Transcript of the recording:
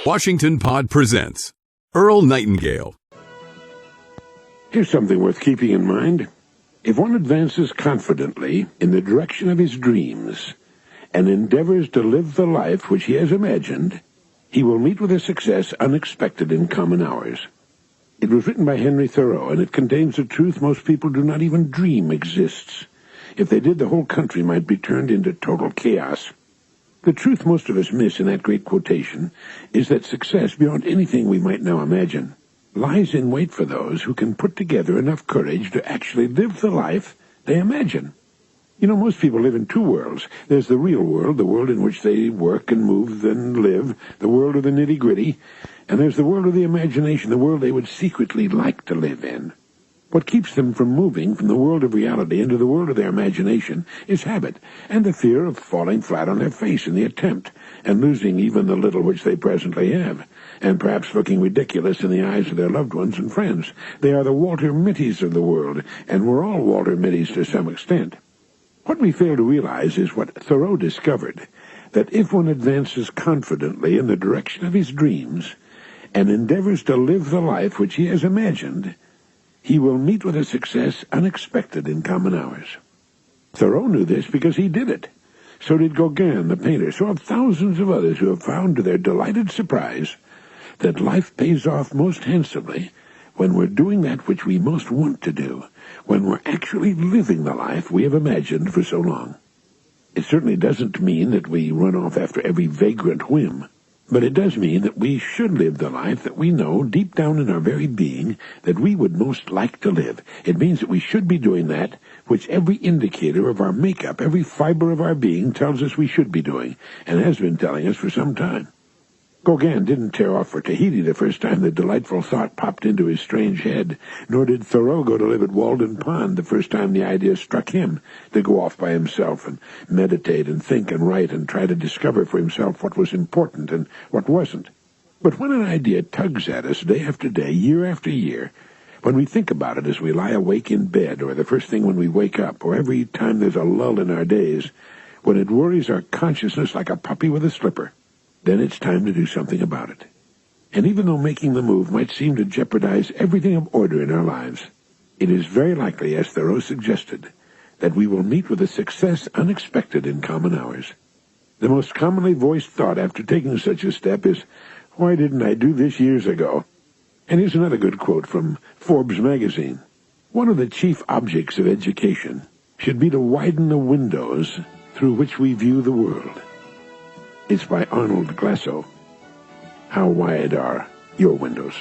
Washington Pod presents Earl Nightingale. Here's something worth keeping in mind. If one advances confidently in the direction of his dreams and endeavors to live the life which he has imagined, he will meet with a success unexpected in common hours. It was written by Henry Thoreau, and it contains a truth most people do not even dream exists. If they did, the whole country might be turned into total chaos. The truth most of us miss in that great quotation is that success, beyond anything we might now imagine, lies in wait for those who can put together enough courage to actually live the life they imagine. You know, most people live in two worlds. There's the real world, the world in which they work and move and live, the world of the nitty-gritty, and there's the world of the imagination, the world they would secretly like to live in. What keeps them from moving from the world of reality into the world of their imagination is habit, and the fear of falling flat on their face in the attempt, and losing even the little which they presently have, and perhaps looking ridiculous in the eyes of their loved ones and friends. They are the Walter Mitties of the world, and we're all Walter Mitties to some extent. What we fail to realize is what Thoreau discovered, that if one advances confidently in the direction of his dreams, and endeavors to live the life which he has imagined, he will meet with a success unexpected in common hours. Thoreau knew this because he did it. So did Gauguin, the painter. So have thousands of others who have found to their delighted surprise that life pays off most handsomely when we're doing that which we most want to do, when we're actually living the life we have imagined for so long. It certainly doesn't mean that we run off after every vagrant whim. But it does mean that we should live the life that we know deep down in our very being that we would most like to live. It means that we should be doing that which every indicator of our makeup, every fiber of our being tells us we should be doing, and has been telling us for some time. Gauguin didn't tear off for Tahiti the first time the delightful thought popped into his strange head, nor did Thoreau go to live at Walden Pond the first time the idea struck him to go off by himself and meditate and think and write and try to discover for himself what was important and what wasn't. But when an idea tugs at us day after day, year after year, when we think about it as we lie awake in bed or the first thing when we wake up or every time there's a lull in our days, when it worries our consciousness like a puppy with a slipper, then it's time to do something about it. And even though making the move might seem to jeopardize everything of order in our lives, it is very likely, as Thoreau suggested, that we will meet with a success unexpected in common hours. The most commonly voiced thought after taking such a step is, "Why didn't I do this years ago?" And here's another good quote from Forbes magazine. "One of the chief objects of education should be to widen the windows through which we view the world." It's by Arnold Glasso. How wide are your windows?